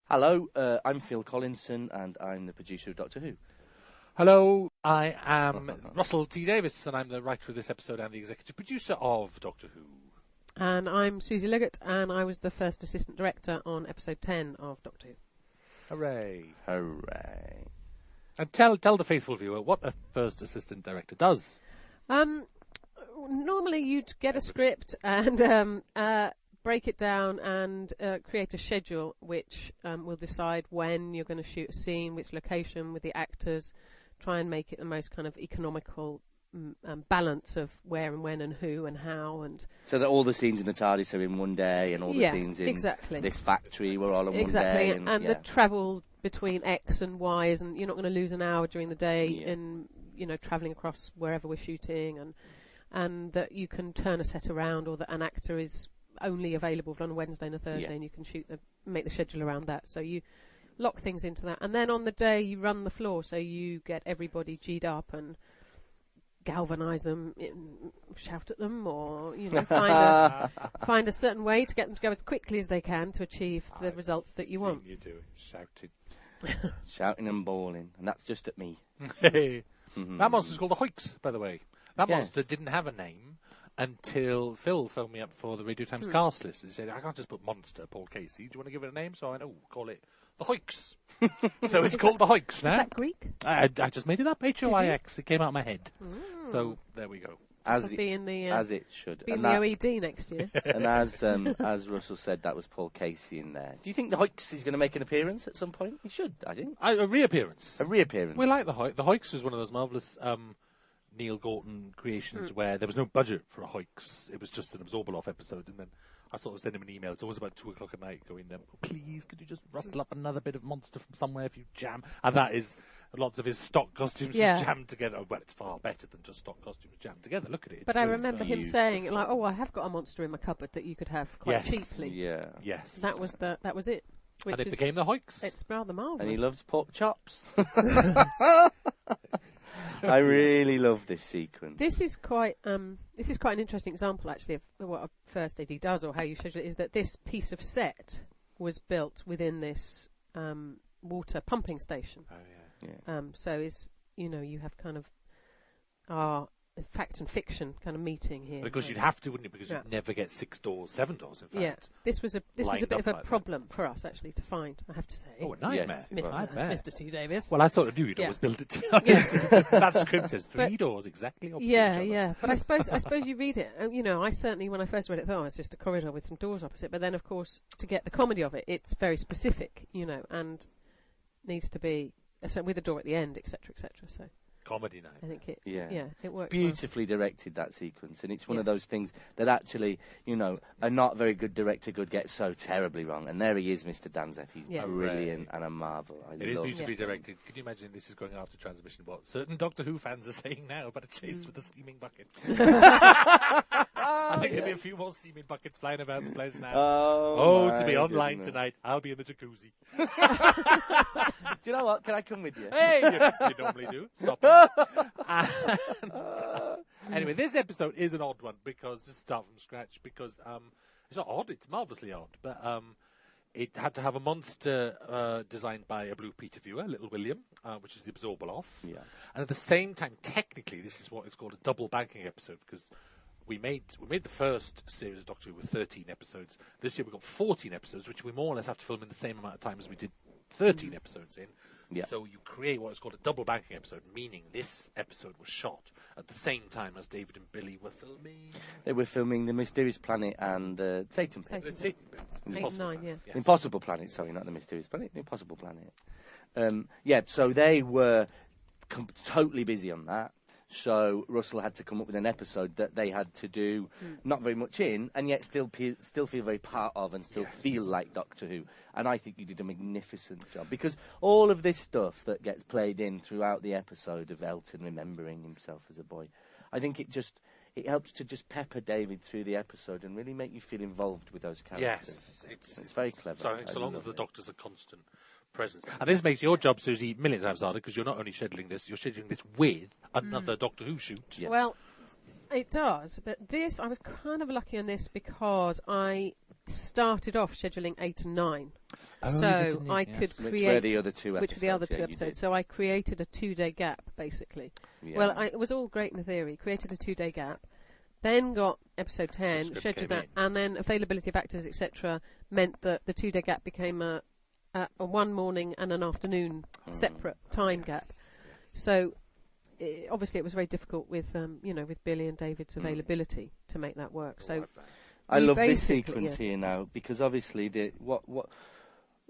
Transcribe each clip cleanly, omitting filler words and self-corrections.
Hello, I'm Phil Collinson, and I'm the producer of Doctor Who. Hello, I am Russell T. Davies, and I'm the writer of this episode and the executive producer of Doctor Who. And I'm Susie Liggat, and I was the first assistant director on episode 10 of Doctor Who. Hooray. Hooray. And tell the faithful viewer what a first assistant director does. Normally you'd get a script and break it down and create a schedule which will decide when you're going to shoot a scene, which location, with the actors, try and make it the most kind of economical balance of where and when and who and how. And so that all the scenes in the TARDIS are in one day, and all the scenes in this factory were all in one day. And the travel between X and Y isn't, you're not going to lose an hour during the day in, travelling across wherever we're shooting, and that you can turn a set around, or that an actor is only available on a Wednesday and a Thursday, and you can make the schedule around that. So you lock things into that, and then on the day you run the floor, so you get everybody G'd up and galvanise them, shout at them, or find a certain way to get them to go as quickly as they can to achieve the results that you want. You do shouting, shouting and bawling, and that's just at me. That monster's called the Hoiks, by the way. That monster didn't have a name until Phil phoned me up for the Radio Times cast list and said, I can't just put Monster, Paul Casey. Do you want to give it a name? So I went, call it the Hoiks. So it's called the Hoiks now. Is that Greek? I just made it up, Hoix. It came out of my head. So there we go. As it should. Be in the OED next year. And as Russell said, that was Paul Casey in there. Do you think the Hoiks is going to make an appearance at some point? He should, I think. A reappearance. A reappearance. We like the Hoiks. The Hoiks was one of those marvellous Neil Gorton creations where there was no budget for a Hoiks. It was just an Absorbaloff episode, and then I sort of sent him an email. It's always about 2 o'clock at night going, please, could you just rustle up another bit of monster from somewhere if you jam? And that is lots of his stock costumes jammed together. Well, it's far better than just stock costumes jammed together. Look at it. But I remember him saying, I have got a monster in my cupboard that you could have quite cheaply. Yeah. Yes. That was it. And it became the Hoiks. It's rather marvellous. And he loves pork chops. I really love this sequence. This is quite an interesting example, actually, of what a first AD does, or how you schedule it. Is that this piece of set was built within this water pumping station? Oh yeah. So you have kind of our fact and fiction kind of meeting here. Because you'd have to, wouldn't you? Because you'd never get 6 doors, 7 doors, in fact. Yeah, this was a bit of a problem for us, actually, to find, I have to say. Oh, a nightmare. Mr. T. Davis. Well, I sort of knew you'd always build it to that script says 3 doors, exactly opposite each other. Yeah. But I suppose you read it. I certainly, when I first read it, thought it's just a corridor with some doors opposite. But then, of course, to get the comedy of it, it's very specific, and needs to be with a door at the end, etc., etc. So. Comedy night. I think it works. Beautifully directed, that sequence, and it's one of those things that actually, a not very good director could get so terribly wrong. And there he is, Mr. Danzev. He's brilliant and a marvel. It is beautifully directed. Can you imagine this is going after transmission? What certain Doctor Who fans are saying now about a chase with a steaming bucket? I think there'll be a few more steaming buckets flying about the place now. To be online tonight, I'll be in the jacuzzi. Do you know what? Can I come with you? Hey, you normally do. Stop it. Anyway, this episode is an odd one because just start from scratch because it's not odd, it's marvellously odd, but it had to have a monster designed by a Blue Peter viewer, Little William, which is the Absorbaloff. Yeah. And at the same time, technically, this is what is called a double banking episode because we made the first series of Doctor Who with 13 episodes. This year we've got 14 episodes, which we more or less have to film in the same amount of time as we did 13 episodes in. Yeah. So you create what is called a double banking episode, meaning this episode was shot at the same time as David and Billy were filming. They were filming The Mysterious Planet and Satan Pit. Satan Pit. 8 and 9, yeah. Yes. Impossible Planet, sorry, not The Mysterious Planet, The Impossible Planet. So they were totally busy on that. So Russell had to come up with an episode that they had to do not very much in, and yet still feel very part of and still feel like Doctor Who. And I think you did a magnificent job because all of this stuff that gets played in throughout the episode of Elton remembering himself as a boy, I think it helps to just pepper David through the episode and really make you feel involved with those characters. Yes, it's very clever. So I think so long as the Doctor's a constant presence. And this makes your job, Susie, millions times harder because you're not only scheduling this, you're scheduling this with another Doctor Who shoot. Yeah. Well, It does, but this, I was kind of lucky on this because I started off scheduling 8 and 9. Oh, So I could Which create... were the other two episodes? Which were the other two you episodes. did. So I created a 2-day gap, basically. Yeah. Well, it was all great in the theory. Created a 2-day gap. Then got episode 10, script scheduled came that, in. and then availability of actors, etc., meant that the 2-day gap became a one morning and an afternoon separate time gap. So obviously it was very difficult with with Billy and David's availability to make that work. So I we love this basically- sequence here now because obviously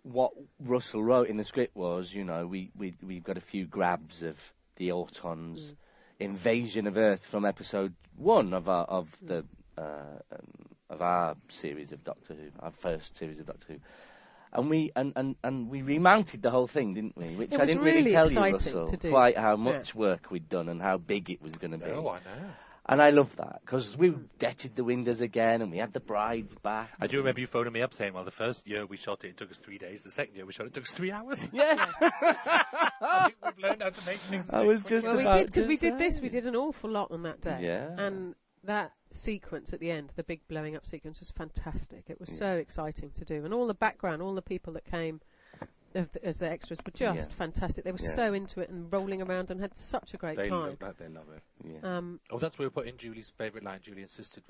what Russell wrote in the script was, we've got a few grabs of the Autons' invasion of Earth from episode 1 of our series of Doctor Who, our first series of Doctor Who. And we remounted the whole thing, didn't we? Which It I was didn't really tell you, exciting Russell, to do. quite how much work we'd done and how big it was going to be. Oh, I know. And I love that because we decked the windows again and we had the brides back. I do remember you phoning me up saying, well, the first year we shot it took us 3 days. The second year we shot it took us 3 hours. Yeah. I think we've learned how to make things. I was just well, we about did because to we did say. this. We did an awful lot on that day. Yeah. And that sequence at the end, the big blowing up sequence, was fantastic. It was so exciting to do, and all the background, all the people that came as the extras were just fantastic. They were so into it and rolling around and had such a great They time. look like they love it. Yeah. Oh, that's where we put in Julie's favourite line. Julie insisted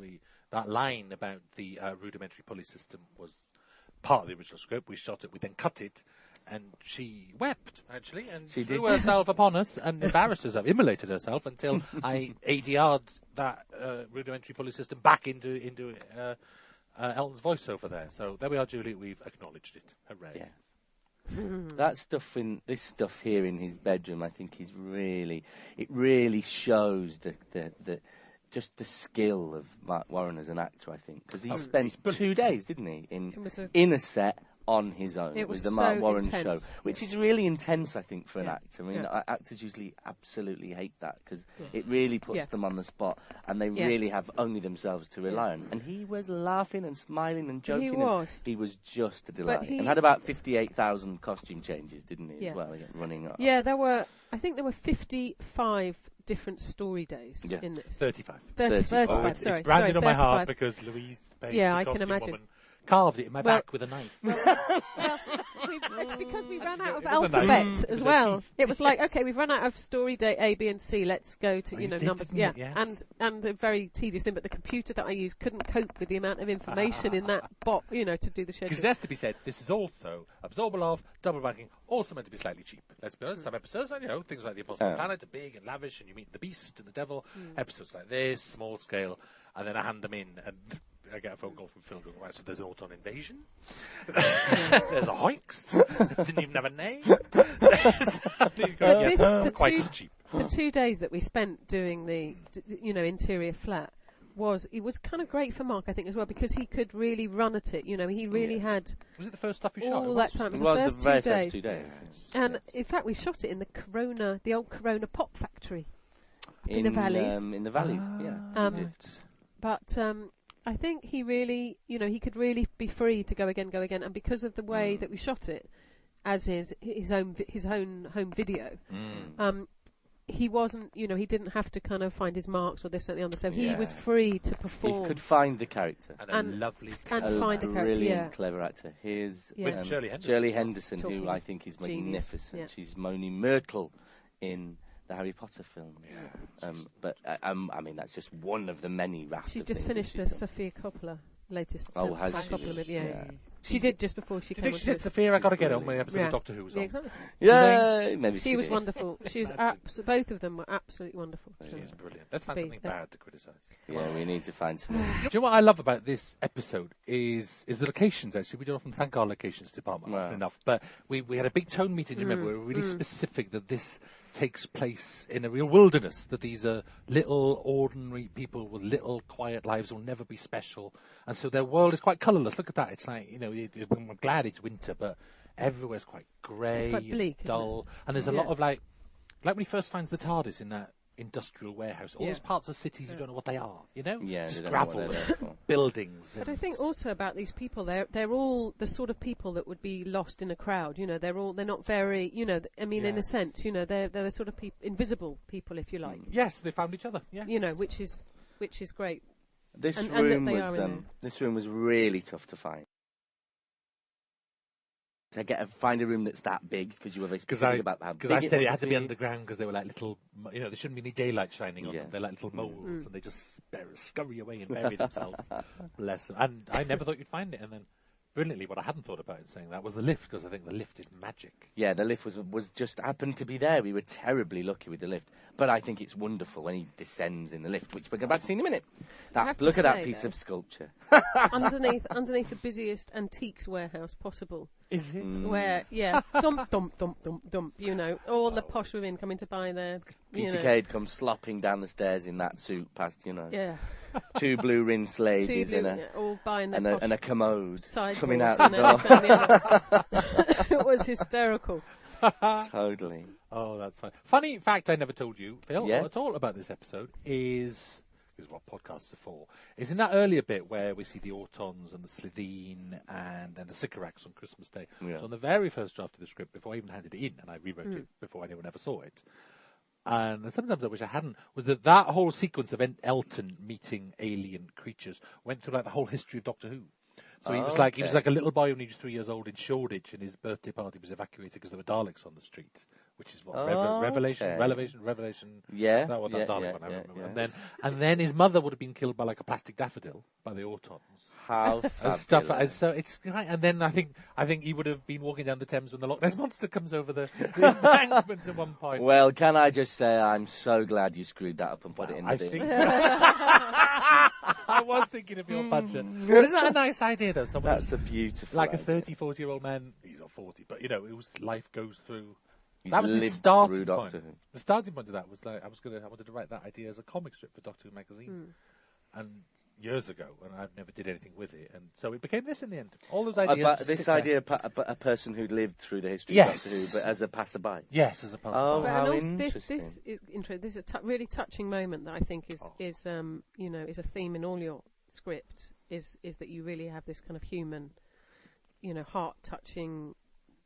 that line about the rudimentary pulley system was part of the original script. We shot it, we then cut it, and she wept, actually, and She threw did. herself upon us and embarrassed herself, immolated herself until I ADR'd that rudimentary pulley system back into Elton's voiceover there. So there we are, Julie. We've acknowledged it. Hooray. Yeah. That stuff this stuff here in his bedroom, I think, it really shows the just the skill of Mark Warren as an actor. I think because he spent 2 days, didn't he, in a set on his own. It was the Mark so Warren intense. show, which is really intense, I think, for an Yeah. actor. I mean, Yeah. actors usually absolutely hate that because it really puts Yeah. them on the spot, and they Yeah. really have only themselves to rely on. And he was laughing and smiling and joking. He and was. He was just a delight, he- and had about 58,000 costume changes, didn't he? Yeah. As well, running up. Yeah, I think there were 55 different story days in this. 35. 35, Oh, It's sorry. branded sorry, on my heart 35. because Louise, Page, Yeah, the I can costume imagine. woman, carved it in my Well- back with a knife. It's because we ran out of it was a knife. alphabet It as was a well. teeth. It was like, okay, we've run out of story day A, B, and C. Let's go to you did, numbers. didn't Yeah, it? Yes. and a very tedious thing. But the computer that I used couldn't cope with the amount of information in that bot, to do the Because schedule. it has to be said, this is also Absorbalov, double banking, also meant to be slightly cheap. Let's be honest, some episodes, things like The Impossible Planet are big and lavish, and you meet the Beast and the Devil. Episodes like this, small scale, and then I hand them in, and I get a phone call from Phil going, right, so there's an Auton invasion. There's a Hoix. Didn't even have a name. Quite as cheap. The 2 days that we spent doing the interior flat was kind of great for Mark, I think, as well, because he could really run at it. He really had Was it the first stuff you shot? all that time. It It was was the the very first 2 days. first 2 days. And in fact, we shot it in the old Corona Pop Factory in the valleys. In the valleys, yeah. we did. But I think he really, he could really be free to go again, and because of the way that we shot it, as his own home video, he wasn't, he didn't have to kind of find his marks or this and the other. So he was free to perform. He could find the character. And a lovely and a find the character, brilliant, clever actor. Here's With Shirley Henderson. Shirley Henderson, Talking who I think is genius, magnificent. yeah. She's Moni Myrtle in the Harry Potter film. But I mean, that's just one of the many raft She's of just things that finished she's the done. Sophia Coppola latest. Oh, has Sofia she? Coppola movie, yeah. Yeah. She did just before she Do you came think on. she said, Sophia, I got to get on when the episode of Doctor Who was on? Yeah, exactly. Yeah, maybe She was did. wonderful. She was both of them were absolutely wonderful. She is brilliant. Let's find Be something that. bad to criticise. Yeah, we need to find some. Do you know what I love about this episode is the locations, actually. We don't often thank our locations department often enough. But we had a big tone meeting, remember? We were really specific that this takes place in a real wilderness, that these are little ordinary people with little quiet lives will never be special. And so their world is quite colourless. Look at that. It's like, I'm glad it's winter, but everywhere's quite grey, It's quite bleak, isn't dull. And there's a lot of like when he first finds the TARDIS in that industrial warehouse, all those parts of cities you don't know what they are, Yeah, just they don't know gravel, what they're there for. buildings. But I think also about these people, they're all the sort of people that would be lost in a crowd. They're not very, in a sense, they're the sort of invisible people, if you like. Yes, they found each other. Yes, Which is which is great. This And room that they are in was there. this room was really tough to find. To find a room that's that big, because you were very specific about how big Because I said it had to be was. underground because they were like little, there shouldn't be any daylight shining on Yeah. them. They're like little moles, and they just scurry away and bury themselves. Bless them. And I never thought you'd find it. And then, brilliantly, what I hadn't thought about in saying that was the lift, because I think the lift is magic. Yeah, the lift was just happened to be there. We were terribly lucky with the lift. But I think it's wonderful when he descends in the lift, which we're about to see in a minute. Look at that piece of sculpture. underneath the busiest antiques warehouse possible. Is it? Where, dump, dump, dump, dump, dump, all the posh women coming to buy their, Peter Cade comes slopping down the stairs in that suit past, Yeah. two blue rinse ladies all buying their and a commode sideboards coming out and the door. this and the other. It was hysterical. Totally. Oh, that's fine. Funny fact I never told you, Phil, Yes? at all about this episode is what podcasts are for, is in that earlier bit where we see the Autons and the Slitheen and then the Sycorax on Christmas Day. Yeah. So on the very first draft of the script, before I even handed it in, and I rewrote it before anyone ever saw it, and sometimes I wish I hadn't, was that whole sequence of Elton meeting alien creatures went through like the whole history of Doctor Who. So he was like a little boy when he was 3 years old in Shoreditch, and his birthday party was evacuated because there were Daleks on the street, which is what Revelation. Yeah, that was yeah, that Dalek yeah, one I yeah, remember. yeah. And then his mother would have been killed by like a plastic daffodil by the Autons. How And fabulous. stuff, and so it's right. And then I think he would have been walking down the Thames when the Loch Ness monster comes over the embankment at one point. Well, can I just say I'm so glad you screwed that up and put it in the I bin. think I was thinking of your budget. But isn't that a nice idea, though? Someone That's a beautiful like a idea. 30, 40-year-old man. He's not 40, but it was life goes through. He's That was the lived starting through point. Doctor Who. The starting point of that was like I wanted to write that idea as a comic strip for Doctor Who magazine, and years ago, and I never did anything with it, and so it became this in the end. All those ideas. About just this sit there. idea, a person who'd lived through the history Yes. of Doctor Who, but as a passerby. Yes, as a passerby. Oh, But how and also interesting. this is interesting. This is a really touching moment that I think is is a theme in all your script. Is that you really have this kind of human, heart touching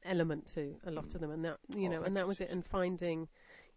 element to a lot of them, and that and that was it. And finding,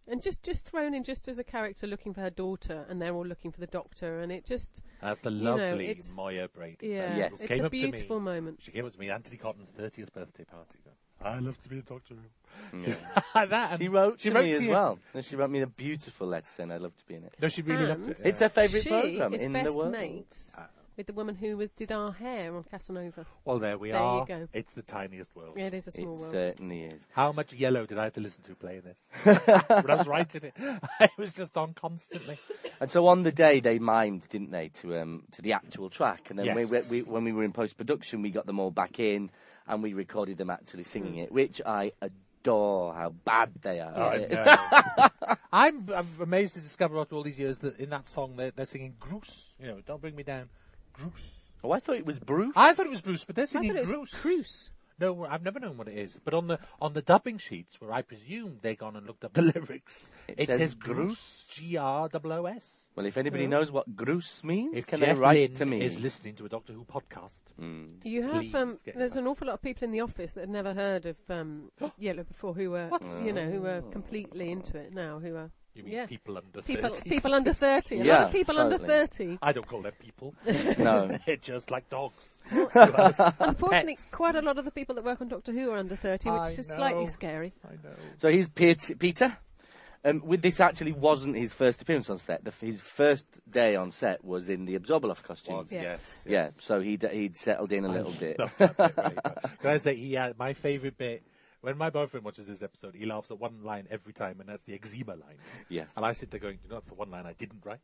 and just thrown in just as a character looking for her daughter, and they're all looking for the Doctor, and it just That's the lovely it's- Moya Brady. yeah, Yes. it's Came a up to me. beautiful moment. She came up to me, Anthony Cotton's 30th birthday party. I love to be a Doctor Who. Yeah. Like that. She wrote to me as you. well. And she wrote me a beautiful letter saying I'd love to be in it. No, she really loved And it. It's her favourite She programme is in best the world. mates with the woman who did our hair on Casanova. Well, there we There you are. go. It's the tiniest world. Yeah, it is a small It world. certainly is. How much yellow did I have to listen to playing this? When I was writing it, I was just on constantly. And so on the day they mimed, didn't they, to the actual track? And then Yes. when we were in post production, we got them all back in and we recorded them actually singing it, which I adore. How bad they are. I know. I'm amazed to discover after all these years that in that song they're singing Bruce. Don't bring me down, Bruce. Oh, I thought it was Bruce. I thought it was Bruce, but they're I singing thought it was Bruce. Cruise. No, I've never known what it is. But on the dubbing sheets, where I presume they gone and looked up the lyrics, it says Bruce, Groos. Well, if anybody knows what Groos means, If can Jeff they write Lynne to me? is listening to a Doctor Who podcast, You have Please get there's in an awful lot of people in the office that had never heard of Yellow before, who were who are completely into it now. Who are you mean yeah. people under people 30? people under 30. A lot Yeah, of people under totally. 30. I don't call them people. No. They're just like dogs. Unfortunately, Pets. quite a lot of the people that work on Doctor Who are under 30, which I is slightly know. scary. I know. So here's Peter. With this actually wasn't his first appearance on set. His first day on set was in the Absorbaloff costumes. Yeah. Yeah, so he'd settled in a little bit. Love that bit very much. Can I say, my favourite bit, when my boyfriend watches this episode, he laughs at one line every time, and that's the eczema line. Yes. And I sit there going, that's the one line I didn't write.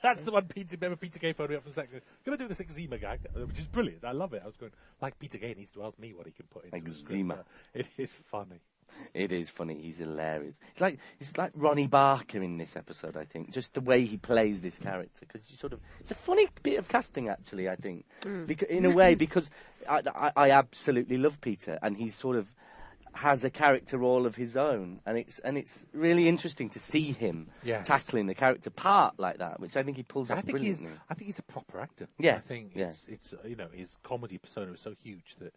That's the one Peter Gay phoned me up from the second. Going to do this eczema gag, which is brilliant. I love it. I was going, like Peter Gay needs to ask me what he can put into Eczema. the script. It is funny. It is funny. He's hilarious. It's like Ronnie Barker in this episode, I think. Just the way he plays this character, because it's a funny bit of casting, actually. I think, in a way, because I absolutely love Peter, and he sort of has a character all of his own, and it's really interesting to see him tackling the character part like that, which I think he pulls off brilliantly. I think he's a proper actor. Yes, I think yeah. it's his comedy persona is so huge that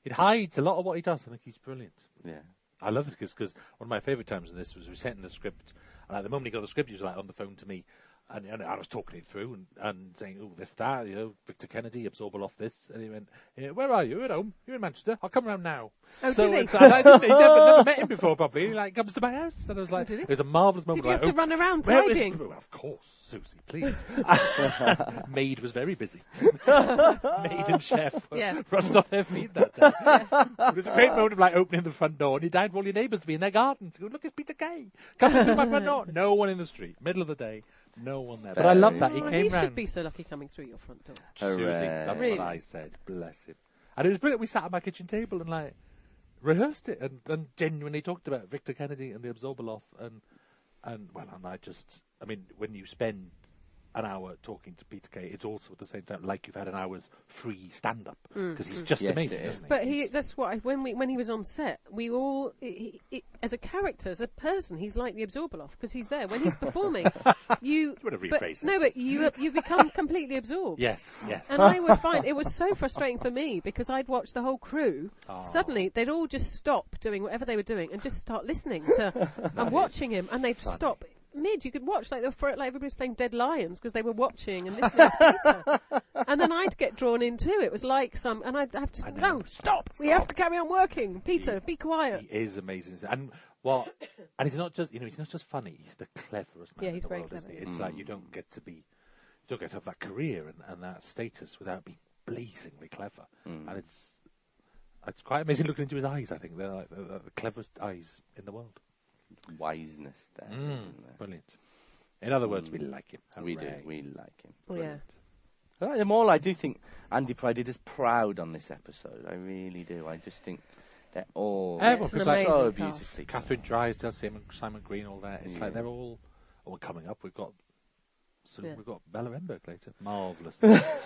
it hides a lot of what he does. I think he's brilliant. Yeah. I love this because one of my favourite times in this was we sent in the script And the moment he got the script, he was like on the phone to me, and I was talking it through and saying, "Oh, this, that, Victor Kennedy, absorbable off this." And he went, "Where are you? At home? You're in Manchester. I'll come around now." Oh, so did he? I never met him before. Probably he comes to my house, and I was like, did he? "It was a marvelous moment." Did you have to run around where is- tidying? Well, of course, Susie, please. Maid was very busy. Maid and chef rushed off their feet that day. It was a great moment of opening the front door, and you died for all your neighbours to be in their gardens. Go, look, it's Peter Kay. Come through my front door. No one in the street. Middle of the day. No one there. But I love that. He came round. should be so lucky coming through your front door. Susie, that's Really? what I said. Bless him. And it was brilliant. We sat at my kitchen table and rehearsed it and genuinely talked about Victor Kennedy and the Absorbaloff and when you spend an hour talking to Peter Kay, it's also at the same time like you've had an hour's free stand-up because he's just amazing, isn't he? But that's what when he was on set, we all as a character, as a person, he's like the Absorbaloff because he's there when he's performing. You become completely absorbed. Yes. And I would find it was so frustrating for me because I'd watch the whole crew. Suddenly, they'd all just stop doing whatever they were doing and just start listening to and watching him, and they'd stop. You could watch everybody's playing Dead Lions because they were watching and listening to Peter, and then I'd get drawn into it. It was like and I'd have to stop. We have to carry on working. Peter, be quiet. He is amazing, and he's not just he's not just funny. He's the cleverest man in the world, isn't he? It's like you don't get to have that career and that status without being blazingly clever, and it's quite amazing looking into his eyes. I think they're like the cleverest eyes in the world. Wiseness there. Brilliant. In other words, we like him. We do. We like him. Brilliant. I like them all. I do think Andy Pride did us proud on this episode. I really do. I just think they're all so beautifully. Catherine Drysdale, Simon Green, all that. It's like they're all coming up. We've got Bella Emberg later. Marvellous.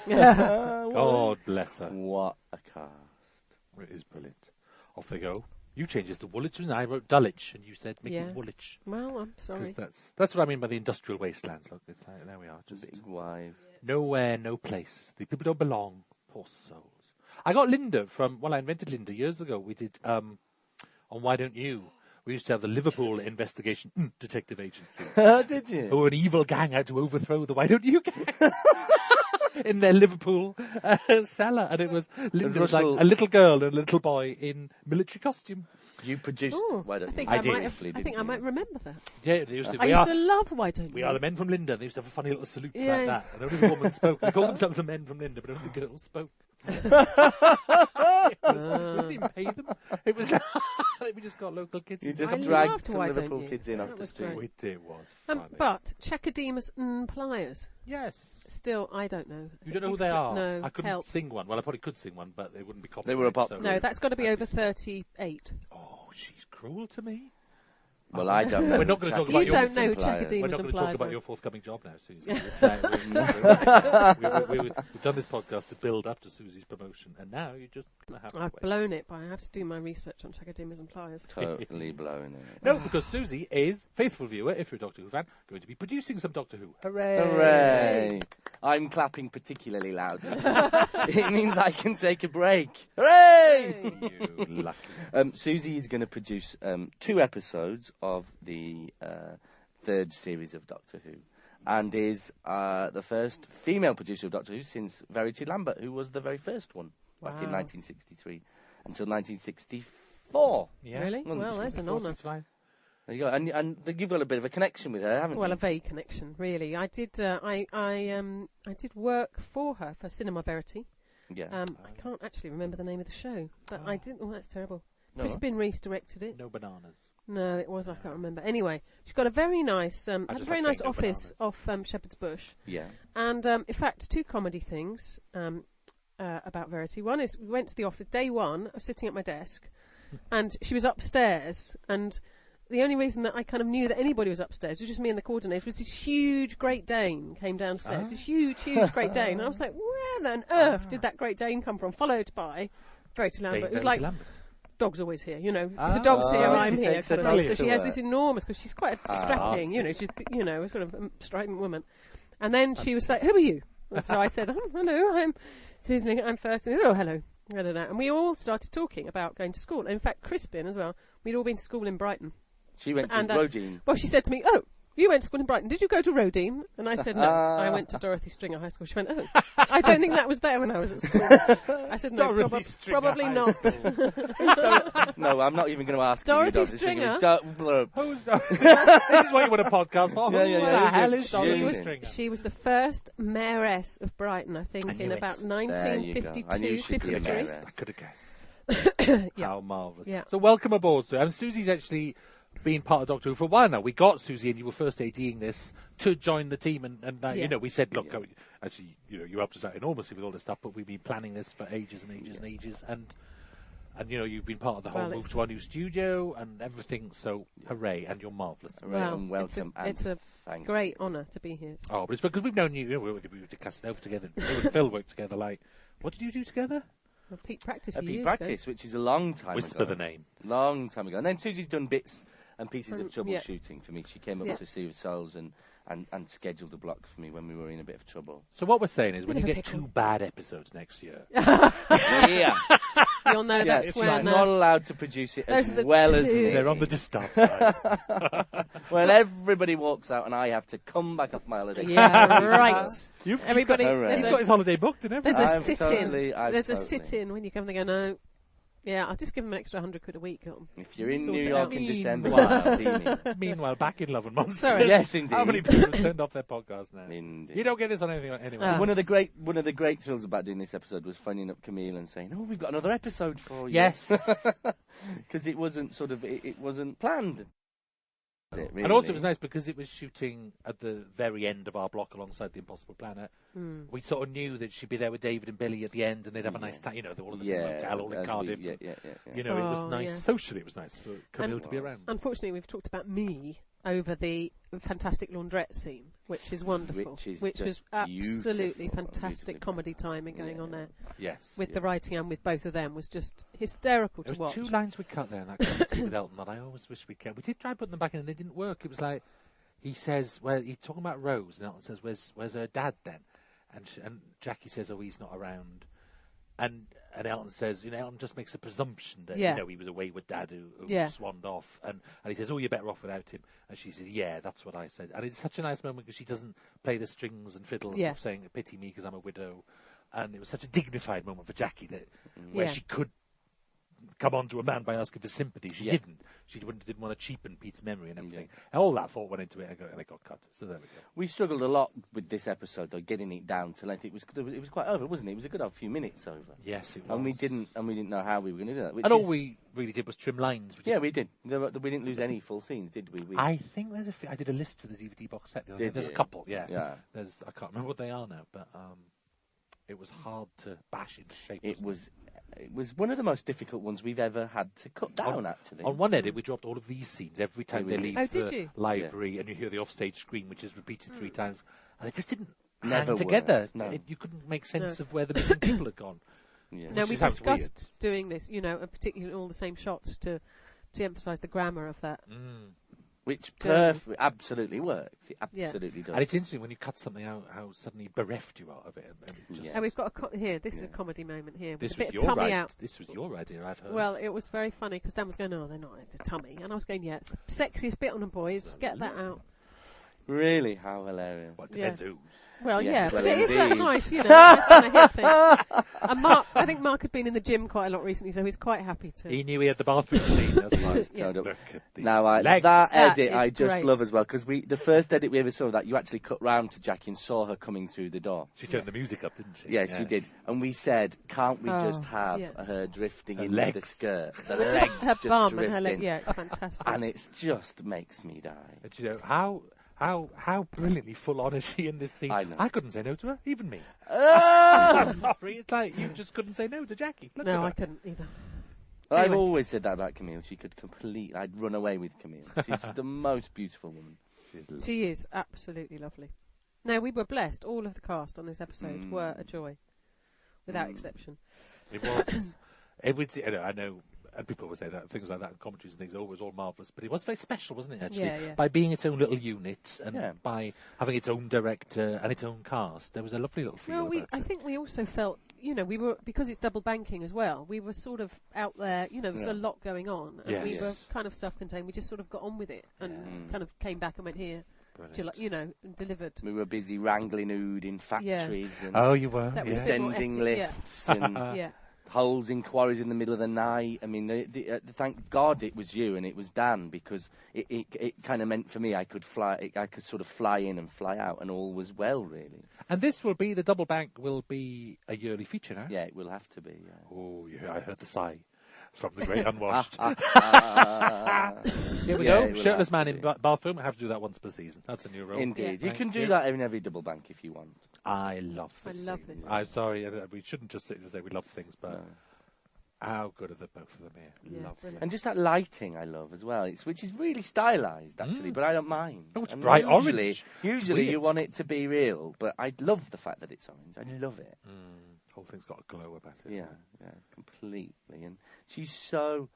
God bless her. What a cast. It is brilliant. Off they go. You changed this to Woolwich, and I wrote Dulwich, and you said make it Woolwich. Well, I'm sorry. That's what I mean by the industrial wastelands. Look, it's like, there we are. Just big wise. Nowhere, no place. The people don't belong. Poor souls. I got Linda I invented Linda years ago. We did, on Why Don't You? We used to have the Liverpool Investigation Detective Agency. Did you? Who were an evil gang out to overthrow the Why Don't You gang. In their Liverpool cellar, and it was Linda was like a little girl and a little boy in military costume. You produced Why Don't You? I think I might remember that. Yeah, they used to. I used to love Why Don't You? We are the men from Linda. They used to have a funny little salute like that, and only the woman spoke. They called themselves the men from Linda, but only the girls spoke. We didn't even pay them. It was we just got local kids. You just dragged some Liverpool kids in off the street. It was funny. But Chakademus and Pliers. Yes. Still, I don't know. You don't know who they are? No. I couldn't sing one. Well, I probably could sing one, but they wouldn't be copyrighted. They were a pop. No, that's got to be over 38. Oh, she's cruel to me. Well, I don't know. We're not going to talk about you don't know Chakademus. We're not going to talk about your forthcoming job now, Susie. We've done this podcast to build up to Susie's promotion, and now you're just going to have to I've blown it, but I have to do my research on Chakademus and Pliers. Totally blown it. No, because Susie is, faithful viewer, if you're a Doctor Who fan, going to be producing some Doctor Who. Hooray! Hooray! I'm clapping particularly loudly. It means I can take a break. Hooray! You lucky. Susie is going to produce 2 episodes of the 3rd series of Doctor Who, and is the first female producer of Doctor Who since Verity Lambert, who was the very first one back in 1963 until 1964. Yeah. Really? Well, that's an honour. There you go, and you've got a bit of a connection with her, haven't you? Well, a vague connection, really. I did. I did work for her for Cinema Verity. Yeah. I can't actually remember the name of the show, but I didn't. Oh, that's terrible. No. Crispin Reese directed it. No bananas. No, it was. I can't remember. Anyway, she's got a very nice, nice office off Shepherd's Bush. Yeah. And in fact, 2 comedy things about Verity. One is we went to the office day one. I was sitting at my desk, and she was upstairs. And the only reason that I kind of knew that anybody was upstairs was just me and the coordinator. Was this huge Great Dane came downstairs. This huge Great Dane. And I was like, where on earth did that Great Dane come from? Followed by Verity Lambert. It was like. Dog's always here, if the dog's here, I'm here. Kind of thing. So she has this enormous, because she's quite a strapping, she's, a sort of strident woman. And then she was like, "Who are you?" And so I said, "Oh, hello, I'm Susan. I'm first." And, "Oh, hello." And we all started talking about going to school. And in fact, Crispin as well. We'd all been to school in Brighton. She went to Rodine. Well, she said to me, "Oh, You went to school in Brighton. Did you go to Rodine? And I said, no. I went to Dorothy Stringer High School. She went, oh, I don't think that was there when I was at school. I said, no, probably not. No, I'm not even going to ask Dorothy you. Stringer? Who's this is what you want a podcast for. Yeah, Who the hell is Dorothy Dorothy Stringer? She was the first mayoress of Brighton, I think, in about 1952, I knew she'd be a 53. mayoress. I could have guessed. How marvellous. Yeah. So welcome aboard, Sue. And Susie's actually been part of Doctor Who for a while now. We got Susie, and you were first ADing this to join the team, and you know, we said, look, actually, you know, you helped us out enormously with all this stuff, but we've been planning this for ages and ages and ages, and you know, you've been part of the whole move to our new studio and everything. So hooray, and you're marvellous. Well, and welcome. It's a great honour to be here. Oh, but it's because we've known you. You know, we were Casanova together. You and Phil worked together. Like, what did you do together? Well, Peak Practice. Peak Practice, which is a long time Whisper ago. the name. Long time ago. And then Susie's done bits and pieces of troubleshooting for me. She came up to Sea of Souls and scheduled the block for me when we were in a bit of trouble. So what we're saying is, when you get 2 bad episodes next year, you'll know that's when she's not allowed to produce it as well as me. They're on the distance side. Well, everybody walks out and I have to come back off my holiday. Yeah, right. Everybody, He's got his holiday booked and everything. There's a sit-in. There's a sit-in when you come and they go, no. Yeah, I'll just give them an extra 100 quid a week. If you're in New York in December, you'll see me. Meanwhile, back in Love and Monsters. Sorry. Yes, indeed. How many people have turned off their podcast now? Indeed. You don't get this on anything anyway. One of the great thrills about doing this episode was phoning up Camille and saying, "Oh, we've got another episode for you." Yes, because it wasn't it wasn't planned. Really. And also it was nice because it was shooting at the very end of our block alongside The Impossible Planet. We sort of knew that she'd be there with David and Billy at the end, and they'd have a nice time. You know, they're all in the same hotel, all in Cardiff. You know, it was nice. Socially, it was nice for Camille to be around. Unfortunately, we've talked about me over the fantastic laundrette scene, which is wonderful, which was absolutely fantastic comedy timing going on there. Yes, with the writing and with both of them was just hysterical to watch. There was 2 lines we cut there in that comedy with Elton that I always wish we kept. We did try putting them back in and they didn't work. It was like, he says, well, he's talking about Rose, and Elton says, where's her dad then? And Jackie says, oh, he's not around. And Elton says, you know, Elton just makes a presumption that, you know, he was away with Dad who swanned off. And he says, oh, you're better off without him. And she says, yeah, that's what I said. And it's such a nice moment because she doesn't play the strings and fiddles of saying, pity me because I'm a widow. And it was such a dignified moment for Jackie that where she could come on to a man by asking for sympathy. She didn't. She didn't want to cheapen Pete's memory and everything. And all that thought went into it, and it got cut. So there we go. We struggled a lot with this episode, though, getting it down to length. It was quite over, wasn't it? It was a good few minutes over. Yes, it was. And we didn't know how we were going to do that. And all we really did was trim lines. We did. We didn't lose any full scenes, did we? I think there's I did a list for the DVD box set. There's a couple. Yeah. I can't remember what they are now, but it was hard to bash into shape. It was one of the most difficult ones we've ever had to cut down, actually. On one edit, we dropped all of these scenes every time they leave the library, and you hear the offstage scream, which is repeated 3 times, and it just didn't hang together. No. You couldn't make sense of where the missing people had gone. No, we discussed doing this, you know, particularly all the same shots to emphasise the grammar of that. Which absolutely works. It absolutely does. And it's interesting when you cut something out, how suddenly bereft you are of it. And we've got here. This is a comedy moment here. This with was a bit of tummy out. This was your idea, I've heard. Well, it was very funny because Dan was going, "Oh, they're not a tummy," and I was going, "Yeah, it's the sexiest bit on them, boys. Get that out." Really, how hilarious! Well, it depends who. Well, yes, but it is that nice, you know, nice kind of hip thing. And I think Mark had been in the gym quite a lot recently, so he's quite happy to. He knew he had the bathroom clean. That's nice. Look at that edit I just love as well, because the first edit we ever saw of that, you actually cut round to Jackie and saw her coming through the door. She turned the music up, didn't she? Yes, she did. And we said, can't we just have her drifting in the skirt? The legs her just bum drifting. and her leg, it's fantastic. And it just makes me die. But you know, how brilliantly full on is she in this scene? I couldn't say no to her, even me. I'm sorry, it's like you just couldn't say no to Jackie. No, I couldn't either. Well, I've always said that about Camille. She could I'd run away with Camille. She's the most beautiful woman. She is absolutely lovely. No, we were blessed. All of the cast on this episode were a joy, without exception. It was. I know. And people would say that things like that in commentaries and things are always all marvellous, but it was very special, wasn't it, actually? Yeah. By being its own little unit and by having its own director and its own cast, there was a lovely little feel about it. I think we also felt, you know, we were, because it's double banking as well, we were sort of out there, you know, there was a lot going on, and we were kind of self-contained. We just sort of got on with it and kind of came back and went here. delivered. We were busy wrangling ood in factories and Oh, you were. That was Yeah. a bit more descending ethnic, lifts and Yeah. holes in quarries in the middle of the night. I mean, thank God it was you and it was Dan, because it kind of meant for me I could sort of fly in and fly out, and all was well, really. And this will be, the Double Bank will be a yearly feature now? Yeah, it will have to be. Yeah. Oh, yeah, I heard the sigh from the great unwashed. Here we Yeah, go. it will Shirtless have man to in be. bathroom. I have to do that once per season. That's a new rule. Indeed. You Thank can do that in every double bank if you want. I love this. I love season. this. I'm sorry, we shouldn't just sit and say we love things, but No. how good are the both of them here? Yeah, Lovely. brilliant. And just that lighting I love as well, which is really stylised, actually, but I don't mind. Oh, it's And bright usually, orange. Usually It's you weird. want it to be real, but I love the fact that it's orange. I love it. Whole thing's got a glow about it. Yeah, hasn't it? yeah, completely. And she's so.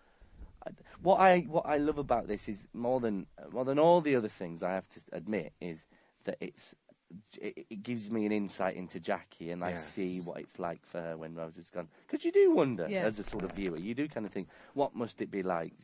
What I love about this is more than all the other things, I have to admit, is that it gives me an insight into Jackie, and I Yes. see what it's like for her when Rose is gone. Because you do wonder, Yeah. as a sort of viewer, you do kind of think, what must it be like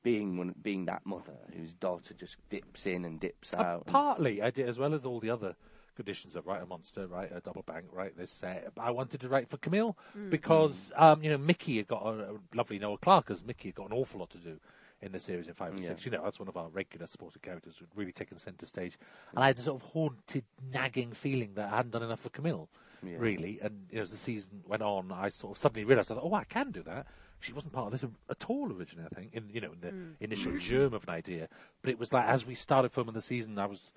being that mother whose daughter just dips in and dips out? and- Partly, I did, as well as all the other conditions of write a monster, write a double bank, write this. I wanted to write for Camille because Mickey had got a lovely Noel Clarke, as Mickey had got an awful lot to do in the series in 5 and 6. That's one of our regular supported characters who'd really taken centre stage. And I had a sort of haunted, nagging feeling that I hadn't done enough for Camille, really. And as the season went on, I sort of suddenly realised, I thought, I can do that. She wasn't part of this at all originally, I think, in the initial germ of an idea. But it was like, as we started filming the season, I was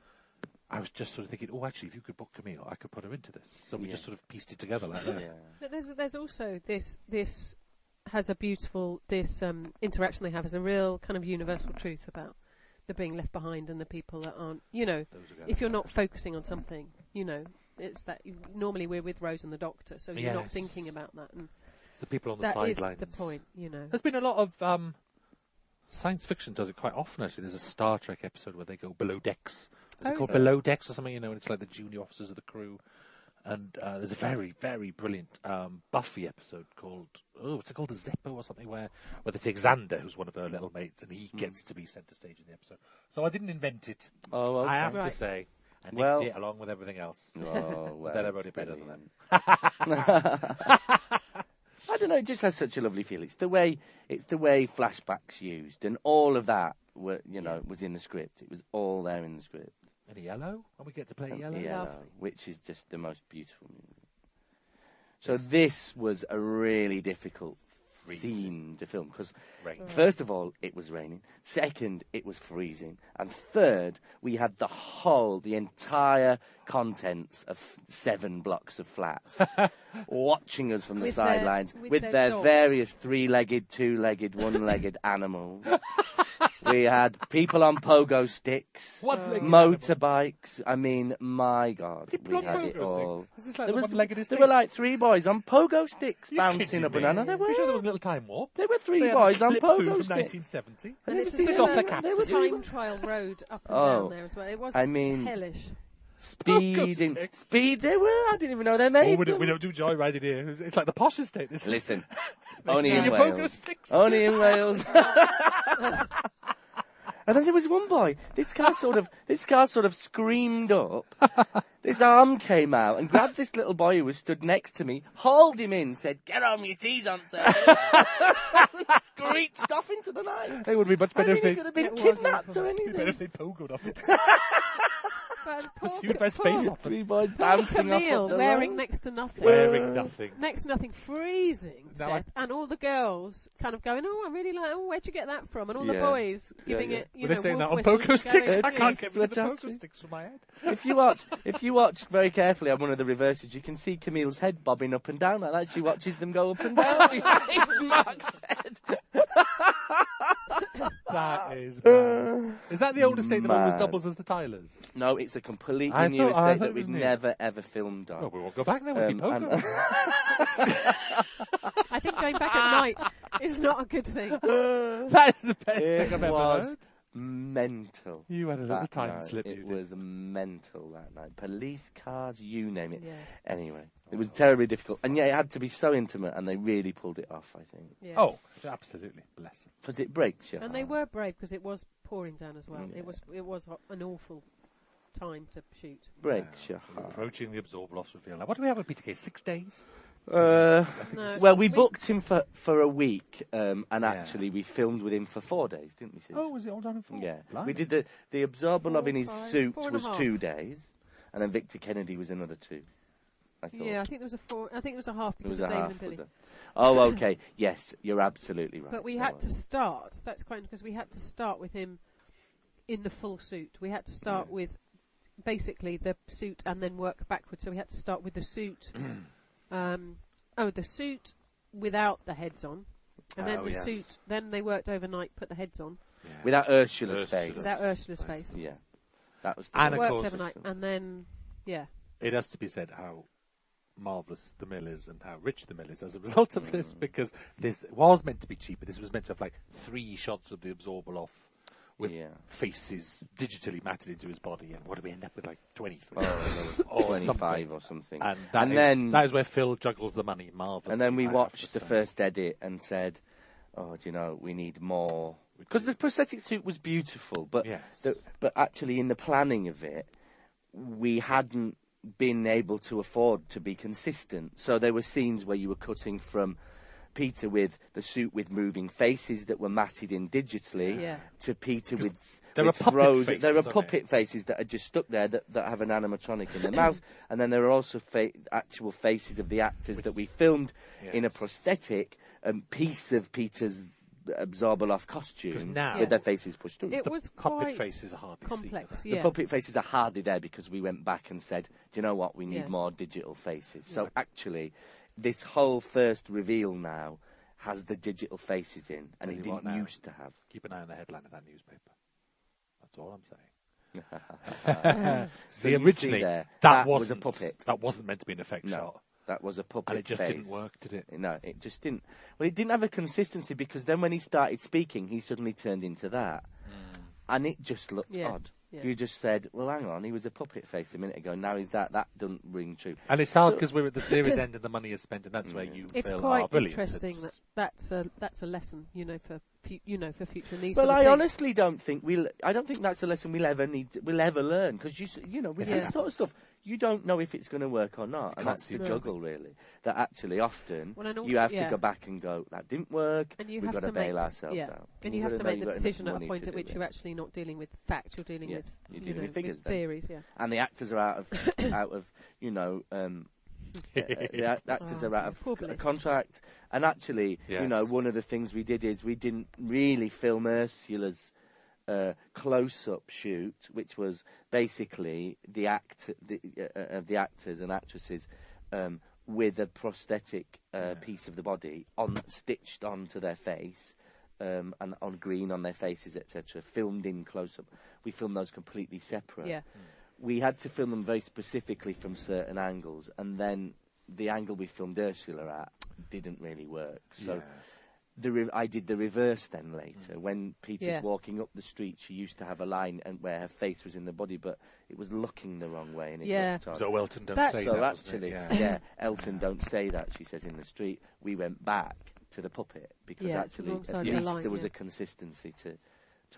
just sort of thinking, actually, if you could book Camille, I could put her into this. So we just sort of pieced it together like that. Yeah. But there's also this has a beautiful interaction they have as a real kind of universal truth about the being left behind and the people that aren't. If you're not focusing on something, it's that normally we're with Rose and the Doctor, so you're not thinking about that. And the people on the that sidelines. is the point, There's been a lot of science fiction does it quite often, actually. There's a Star Trek episode where they go below decks. Is it called Below Decks or something? And it's like the junior officers of the crew. And there's a very, very brilliant Buffy episode called, what's it called? The Zeppo or something, where they take Xander, who's one of her little mates, and he gets to be centre stage in the episode. So I didn't invent it. Oh, okay. I have to say. I nicked it along with everything else. Oh, well, Then I wrote it better than that. I don't know. It just has such a lovely feel. It's the way flashbacks used, and all of that was in the script. It was all there in the script. And yellow, and we get to play yellow. Yellow, which is just the most beautiful music. So this was a really difficult scene to film because, first of all, it was raining. Second, it was freezing, and third, we had the entire contents of 7 blocks of flats watching us from the sidelines with their dogs. various 3-legged, 2-legged, 1-legged animals. We had people on pogo sticks, motorbikes. I mean, my God, People we on had pogo it all. sticks? Is this like the one-legged There estate? were like 3 boys on pogo sticks You're bouncing kidding up and me. down. There You sure there was were. a little time warp? There were 3 They had a boys on slip through pogo from sticks. 1970. And They it's were a Sit off the similar captain. time trial road up and down there as well. It was hellish. Speeding. sticks. Speed, they were. I didn't even know they made We them. don't do joyriding here. It's like the posh estate. This is Listen, They only steal in your pogo Wales. sticks. Only in Wales. And then there was one boy. This car sort of screamed up. This arm came out and grabbed this little boy who was stood next to me, hauled him in, said, "Get on your tees on, sir." Screeched off into the night. It would be much better I mean, he if could have they. been It was kidnapped awful. or It'd be better anything. if they pogoed off it. But Pursued by space operas. 3 boys bouncing off Camille up the wearing road. next to nothing. Wearing nothing. Next to nothing, freezing to Now death, and all the girls kind of going, "Oh, I really like. Oh, where'd you get that from?" And all the Yeah. boys giving yeah. it, Were they saying that wolf on whistles pogo and sticks? going, I can't get rid of the That's pogo right. sticks from my head. If you watch very carefully on one of the reverses, you can see Camille's head bobbing up and down like that. She watches them go up and down behind Mark's head. That is mad. Is that the old estate that always Mad. doubles as the Tylers? No, it's a completely I new thought estate that it we've was new. never ever filmed on. Oh, we won't go back there. We'll be pogo. I think going back at night is not a good thing. That is the best thing I've ever was heard. mental. You had a little that time night. slip. It you did. was mental that night. Police cars, you name it. Yeah. Anyway, it was terribly difficult, and yet it had to be so intimate, and they really pulled it off. I think Yeah. Oh, absolutely. Bless them. because it breaks your And heart. they were brave because it was pouring down as well. Yeah. It was an awful time to shoot. Breaks your We're heart. approaching the Absorbaloff's reveal. Now, what do we have with Peter Kay? 6 days? No, Well, we booked him for a week, and actually we filmed with him for 4 days, didn't we, Susie? Oh, was it all done in 4? Yeah. Blimey. We did the Absorbalov in his 4, 5, suit 4 and a was half. 2 days, and then Victor Kennedy was another 2. I thought. Yeah, I think there was a 4. I think it was a half It because was of a David half. and Billy. Was it? Oh, okay. Yes, you're absolutely right. But we had to start. That's quite because we had to start with him in the full suit. We had to start with basically the suit and then work backwards. So we had to start with the suit. The suit without the heads on, and then the suit. Then they worked overnight, put the heads on Yes. Without Ursula's face. without Ursula's face. Yeah, that was. And of Worked course- overnight, and then It has to be said how marvellous the mill is and how rich the mill is as a result of this, because this was meant to be cheaper. This was meant to have like 3 shots of the Absorbaloff with faces digitally matted into his body, and what do we end up with, like 23? Oh, 25 or something. And then that is where Phil juggles the money marvellously. And then we I have watched to the say. first edit and said, "Oh, do you know, we need more." Because the prosthetic suit was beautiful, but Yes. but actually in the planning of it, we hadn't been able to afford to be consistent. So there were scenes where you were cutting from Peter with the suit with moving faces that were matted in digitally to Peter with there with are puppet throws. faces There are on puppet faces that are just stuck there that have an animatronic in their mouth, and then there are also actual faces of the actors that we filmed in a prosthetic piece of Peter's Absorbaloff costume now- with their faces pushed through. it The was puppet quite faces are hardly complex. seen. The Yeah, puppet faces are hardly there because we went back and said, do you know what, we need Yeah. more digital faces. So actually, this whole first reveal now has the digital faces in, and Tell it you what didn't now. used to have. Keep an eye on the headline of that newspaper. That's all I'm saying. So See, you see originally, there, that was wasn't a puppet. That wasn't meant to be an effect No, shot. that was a puppet And it just face. didn't work, did it? No, it just didn't. Well, it didn't have a consistency because then when he started speaking, he suddenly turned into that. And it just looked odd. Yeah. You just said, well, hang on, he was a puppet face a minute ago, now he's that. That doesn't ring true. And it's hard because we're at the series end and the money is spent, and that's where you It's feel quite brilliant. interesting It's- that's a lesson, for future needs. Well, sort of I things. honestly don't think I don't think that's a lesson we'll ever learn because with this sort of stuff, you don't know if it's going to work or not, and can't that's see the it. juggle really. That actually often Well, and also- you have to yeah. go back and go, that didn't work. And you we've have got to make bail ourselves out. and You've you have got to know make you've the got enough decision at a money point to at do which it. you're actually not dealing with facts, you're dealing with you're dealing with figures with then. theories. Yeah. And the actors are out of the actors are out poor of Bliss. contract. And actually, Yes. one of the things we did is we didn't really film Ursula's close-up shoot, which was basically the actors and actresses with a prosthetic piece of the body stitched onto their face. And on green on their faces, etc., filmed in close-up. We filmed those completely separate. Yeah. We had to film them very specifically from certain angles, and then the angle we filmed Ursula at didn't really work. So I did the reverse then later. When Peter's walking up the street, she used to have a line where her face was in the body, but it was looking the wrong way, and it looked odd. So Elton don't That's- say So that. wasn't actually, it? Elton don't say that, she says in the street. We went back to the puppet because Yeah, it's the actually wrong side at of the least line, there was yeah. a consistency to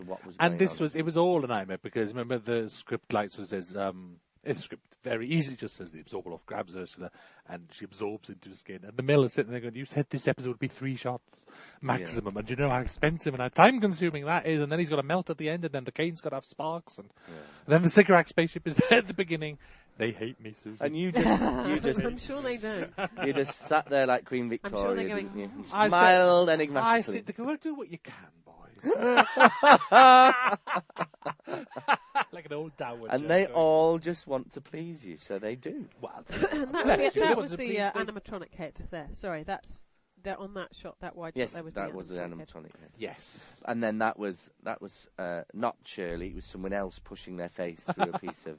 what was going And this on. it was all a nightmare because remember the script like so says the script very easily just says the Absorbaloff grabs Ursula and she absorbs into the skin, and the mill is sitting there going, you said this episode would be 3 shots maximum, and you know how expensive and how time consuming that is, and then he's got to melt at the end, and then the cane's got to have sparks, and then the Cigarette spaceship is there at the beginning. They hate me, Susie. And you just I'm sure they don't. you just sat there like Queen sure Victoria, they're going, didn't you? And I smiled I enigmatically. sit there, go, well, do what you can, boys. Like an old dowager. And they going, all just want to please you, so they do. well, And Bless you. that They was wanted to the please the- animatronic head there. Sorry, that's on that shot, that wide Yes, shot. There was that the was the head. animatronic head. yes. And then that was not Shirley. It was someone else pushing their face through a piece of.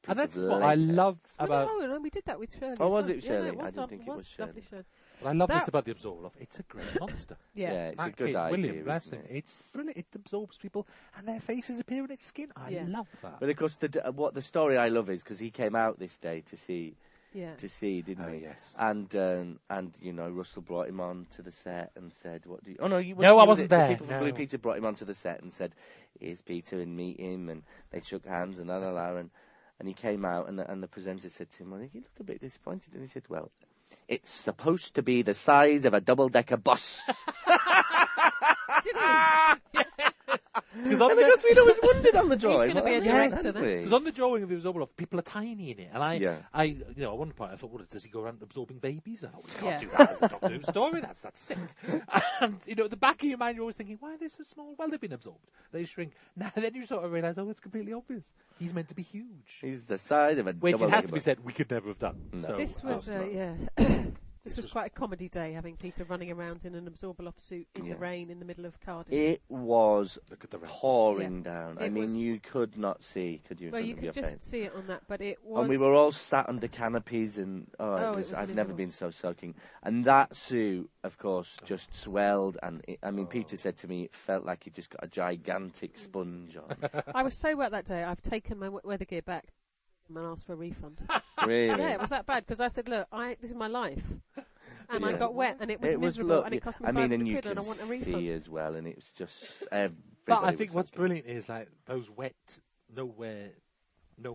And that's of what I latex. love Was about. it? Oh no, we did that with Shirley. Oh, as was well. it Yeah, no, Shirley? it was I didn't think it was lovely Shirley. Shirley. What I love That- this about the Absorbaloff. It's a great monster. Yeah. It's a That good kid, idea. William, bless isn't him. it? It's brilliant. It absorbs people, and their faces appear in its skin. I Yeah. love that. But of course, what the story I love is because he came out this day to see to see, didn't he? Yes. And Russell brought him on to the set and said, "What do you?" Oh no, I wasn't there. The people from Blue Peter brought him onto the set and said, "Here's Peter," and meet him, and they shook hands and and he came out, and the presenter said to him, "Well, he looked a bit disappointed," and he said, "Well, it's supposed to be the size of a double-decker bus." Did he? Because we'd always wondered on the drawing. He's going to be a director then. Because on the drawing of the Absorbable, people are tiny in it, and at one point I thought, well, does he go around absorbing babies? I thought, well, you can't do that as a Doctor Who story. That's sick. And at the back of your mind, you're always thinking, why are they so small? Well, they've been absorbed. They shrink. Now then, you sort of realise, it's completely obvious. He's meant to be huge. He's the size of a which double-decker it has to be bus. said, we could never have done. No. So, This was This was quite a comedy day, having Peter running around in an Absorbable suit in the rain in the middle of Cardiff. It was Look at the pouring down. It was, you could not see, could you? Well, you could just see it on that, but it was. And we were all sat under canopies, and I've never been so soaking. And that suit, of course, just swelled. And Peter said to me, it felt like he just got a gigantic sponge on. I was so wet that day. I've taken my weather gear back and asked for a refund. Really? Yeah, it was that bad because I said, look, this is my life. And I got wet and it was miserable and it cost me £500 and I want a refund. See as well, and it was just But I think what's brilliant is like those wet, no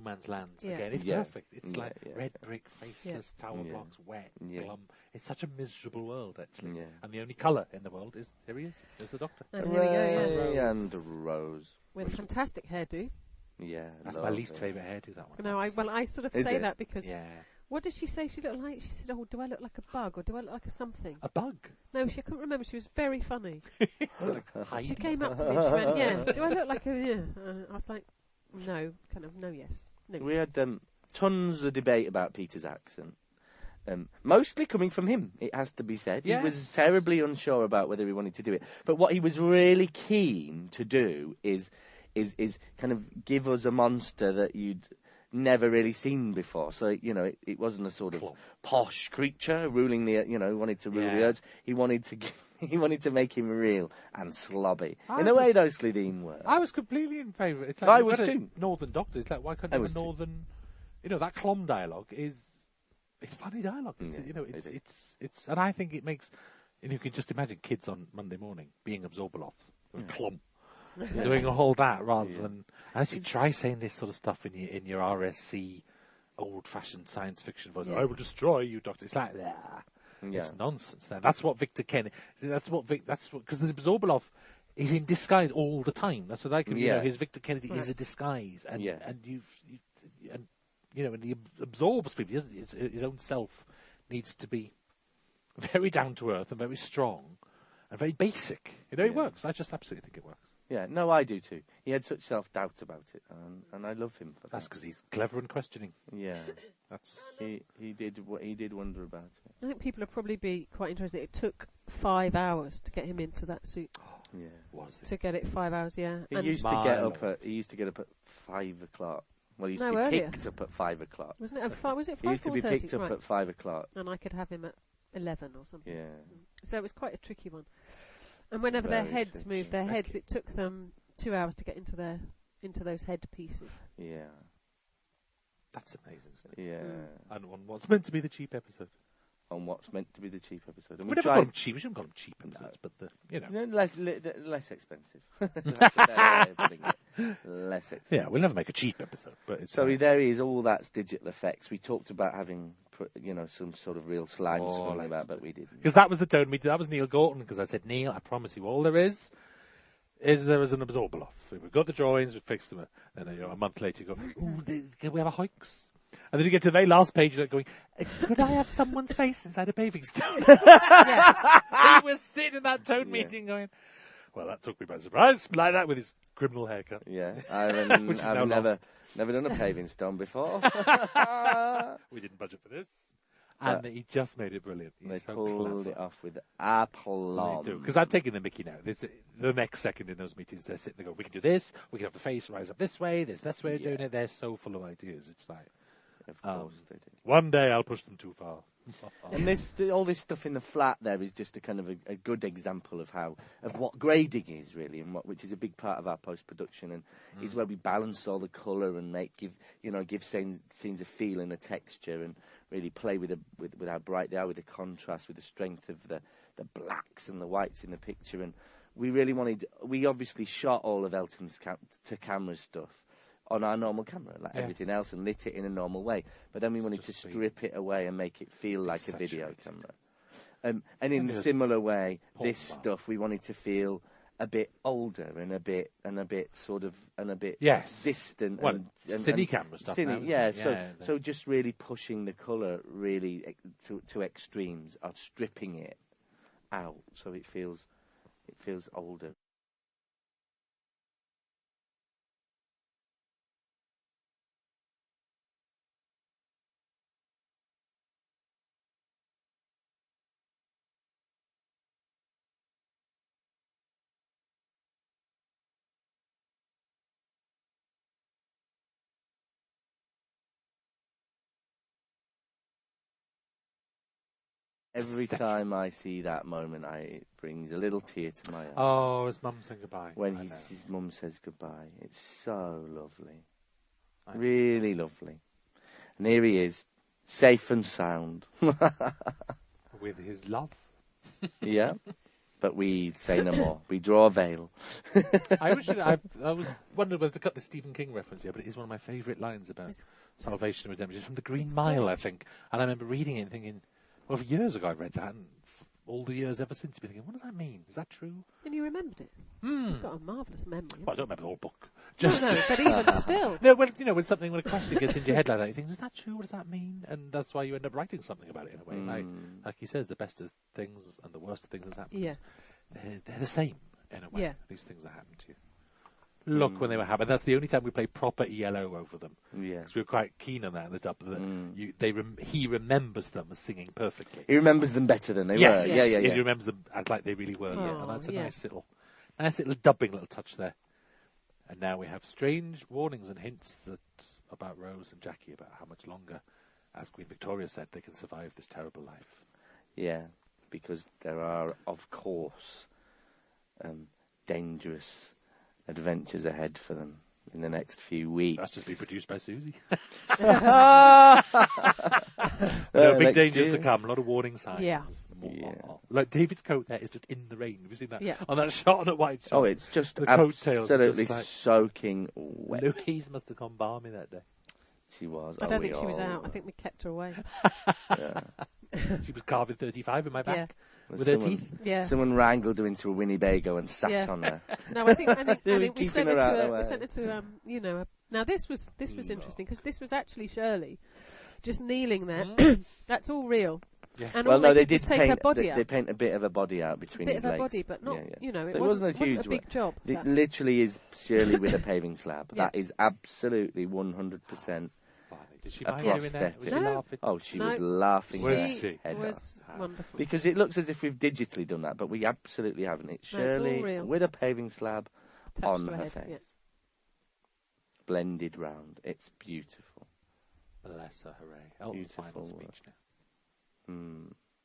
man's lands again. It's perfect. It's like red brick, faceless tower blocks, wet, glum. It's such a miserable world, actually. Yeah. And the only colour in the world is, here he is, there's the Doctor. And here we go, yeah. And Rose. With a fantastic hairdo. Yeah. That's my least favourite hairdo, that one. No, I sort of say that because... Yeah. What did she say she looked like? She said, "Oh, do I look like a bug or do I look like a something?" A bug? No, she couldn't remember. She was very funny. She came up to me and she went, "Yeah, do I look like a?" Yeah. I was like, "No, no, yes." No. We had tons of debate about Peter's accent, mostly coming from him. It has to be said. Yes. He was terribly unsure about whether he wanted to do it. But what he was really keen to do is kind of give us a monster that you'd never really seen before. So, it wasn't a sort of posh creature ruling the, wanted to rule the earth. He wanted to make him real and slobby. In a way, those Slitheen were. I was completely in favour. It's like I was too. Northern Doctor. It's like, why couldn't you have a Northern... that Clom dialogue it's funny dialogue. It's and I think it makes... you can just imagine kids on Monday morning being Absorbaloffs with Clom. Doing all that rather than... And actually try saying this sort of stuff in your RSC old-fashioned science fiction voice. I will destroy you, Doctor. It's like, it's nonsense then. That's what Victor Kennedy... Because the Absorbaloff is in disguise all the time. That's what I can... his Victor Kennedy is a disguise. And he absorbs people. His own self needs to be very down-to-earth and very strong and very basic. It works. I just absolutely think it works. Yeah, no, I do too. He had such self-doubt about it, and I love him for that. That's because he's clever and questioning. Yeah, he did wonder about it. I think people will probably be quite interested. It took 5 hours to get him into that suit. Yeah, was it? To get it 5 hours, yeah. He used to get up at 5 o'clock. Well, he used to be picked up at 5 o'clock. Wasn't it? Was it 5 He used to be picked up at 5 o'clock, and I could have him at 11 or something. Yeah. So it was quite a tricky one. And whenever their heads moved, it took them 2 hours to get into those head pieces. Yeah. That's amazing, isn't it? Yeah. And on what's meant to be the cheap episode. On what's meant to be the cheap episode. And we never call them cheap. We shouldn't call them cheap episodes, but less expensive. That's a better way of putting it. Less expensive. Yeah, we'll never make a cheap episode. But it's there is all that's digital effects. We talked about having some sort of real slime swirling about, but we didn't. Because that was the tone. That was Neil Gorton. Because I said, Neil, I promise you, all there is there is an Absorbaloff. We've got the drawings, we've fixed them. Then a month later, you go, can we have a Hoix? And then you get to the very last page, you're going, could I have someone's face inside a paving stone? He was sitting in that tone meeting going, well, that took me by surprise, like that with his criminal haircut. Yeah, I've never done a paving stone before. We didn't budget for this. And he just made it brilliant. They pulled it off with aplomb. Because I'm taking the mickey now. The next second in those meetings, they're sitting there going, we can do this, we can have the face rise up this way, there's this way of doing it. They're so full of ideas. It's like, of course they do. One day I'll push them too far. And all this stuff in the flat there is just a kind of a good example of what grading is really, and which is a big part of our post production, and is where we balance all the colour and give scenes a feel and a texture, and really play with how bright they are, with the contrast, with the strength of the blacks and the whites in the picture. And we obviously shot all of Elton's to camera stuff on our normal camera, like everything else, and lit it in a normal way. But then we wanted to strip it away and make it feel like a video camera. And in a similar way, this stuff we wanted to feel a bit older and a bit distant. Well, cine camera stuff. So just really pushing the colour really to extremes, or stripping it out so it feels older. Every time I see that moment, it brings a little tear to my eye. Oh, his mum saying goodbye. When his mum says goodbye. It's so lovely. Really lovely. And here he is, safe and sound. With his love. Yeah. But we say no more. We draw a veil. I was wondering whether to cut the Stephen King reference here, but it is one of my favourite lines about salvation and redemption. It's from The Green Mile, I think. And I remember reading it and thinking, well, years ago I read that, and all the years ever since, you've been thinking, what does that mean? Is that true? And you remembered it? You've got a marvellous memory. Well, I don't remember the whole book. No, but even still. No, well, when a question gets into your head like that, you think, is that true? What does that mean? And that's why you end up writing something about it in a way. Like he says, the best of things and the worst of things has happened. Yeah. They're the same, in a way. Yeah. These things that happen to you. Look when they were happening. That's the only time we played proper ELO over them. Yeah. Because we were quite keen on that in the dub. That he remembers them as singing perfectly. He remembers them better than they were. Yes. Yeah. He remembers them as like they really were. And that's a nice little dubbing little touch there. And now we have strange warnings and hints about Rose and Jackie about how much longer, as Queen Victoria said, they can survive this terrible life. Yeah, because there are, of course, dangerous adventures ahead for them in the next few weeks. That's just be produced by Susie. Big dangers to come. A lot of warning signs. Yeah. Like David's coat there is just in the rain. Have you seen that? Yeah. On that shot, on that white shot. Oh, it's just the coattails absolutely just like soaking wet. Louise must have gone balmy that day. She was. I don't think she was out. I think we kept her away. Yeah. She was carving 35 in my back. Yeah. With her teeth? Yeah. Someone wrangled her into a Winnebago and sat on her. No, I think we keeping sent her it out to of the we sent it to now this was interesting because this was actually Shirley just kneeling there. That's all real. Yeah. And Well, all no, they they did was did take paint. her body out. They paint a bit of a body out between bit his of her legs. body, but not it wasn't a huge a big job. It that. literally is Shirley with a paving slab. Yeah. That is absolutely 100%. Did she A mind doing that? prosthetic. Was she No. laughing? Oh, she No. was laughing her Was she? head It off. was wonderful. Because it looks as if we've digitally done that, but we absolutely haven't. It's No, it's all Shirley real. with a paving slab Touched on to her head, face. yeah. Blended round. It's beautiful. Bless her, hooray. Elton's final Beautiful speech now.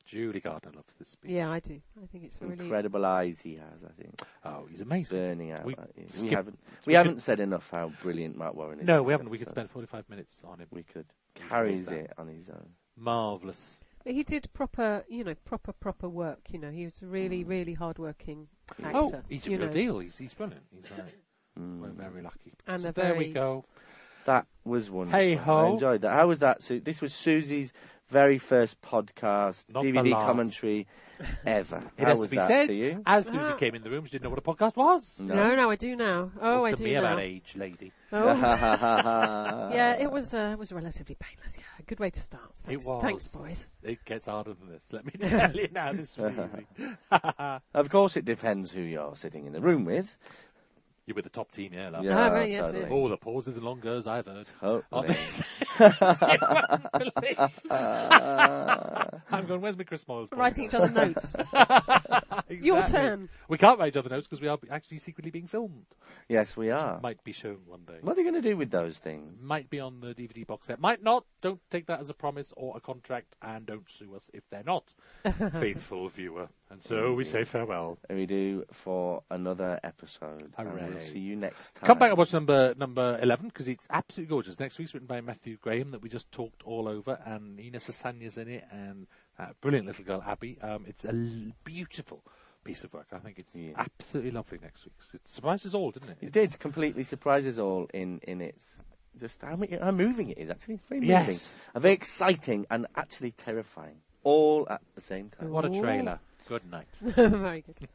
Julie Gardner loves this speech. Yeah, I do. I think it's really Incredible eyes he has, I think. Oh, he's amazing. Burning out We at you. skip- We haven't said enough how brilliant Matt Warren is. No, in we this haven't. We could episode. spend 45 minutes on him. We could. He Carries knows that. it on his own. Marvellous. But he did proper work. You know, he was a really hard-working actor. Oh, he's a you real know. deal. He's brilliant. He's right. We're very lucky. And So a there we very- go. That was wonderful. Hey-ho. I enjoyed that. How was that? This was Susie's very first podcast, Not the DVD last. commentary ever. It How has was to be that said. to you? As Susie came in the room, she didn't know what a podcast was. No, I do now. Oh, Talk I to do me now. about age, lady. Oh. Yeah, it was relatively painless. Yeah, a good way to start. Thanks. It was. Thanks, boys. It gets harder than this. Let me tell you now. This was easy. Of course, it depends who you're sitting in the room with. You're with the top team, yeah. Love. Yeah, Ah, right, yes, totally. Oh, the pauses and longers I've heard. Totally. I'm going, where's my Chris Moyles? Writing each other notes. Exactly. Your turn. We can't write other notes because we are actually secretly being filmed. Yes, we are. Might be shown one day. What are they going to do with those things? Might be on the DVD box set. Might not. Don't take that as a promise or a contract, and don't sue us if they're not. Faithful viewer. And so we say farewell. And we do for another episode. Hooray. And we'll see you next time. Come back and watch number 11 because it's absolutely gorgeous. Next week's written by Matthew Graham that we just talked all over, and Nina Sasanya's in it, and brilliant little girl Abby. It's a beautiful piece of work. I think it's absolutely lovely next week. It surprised us all, didn't it? It did completely surprise us all in its just how moving it is. Actually, it's very moving, and very exciting, and actually terrifying, all at the same time. What a trailer! Good night. Very good.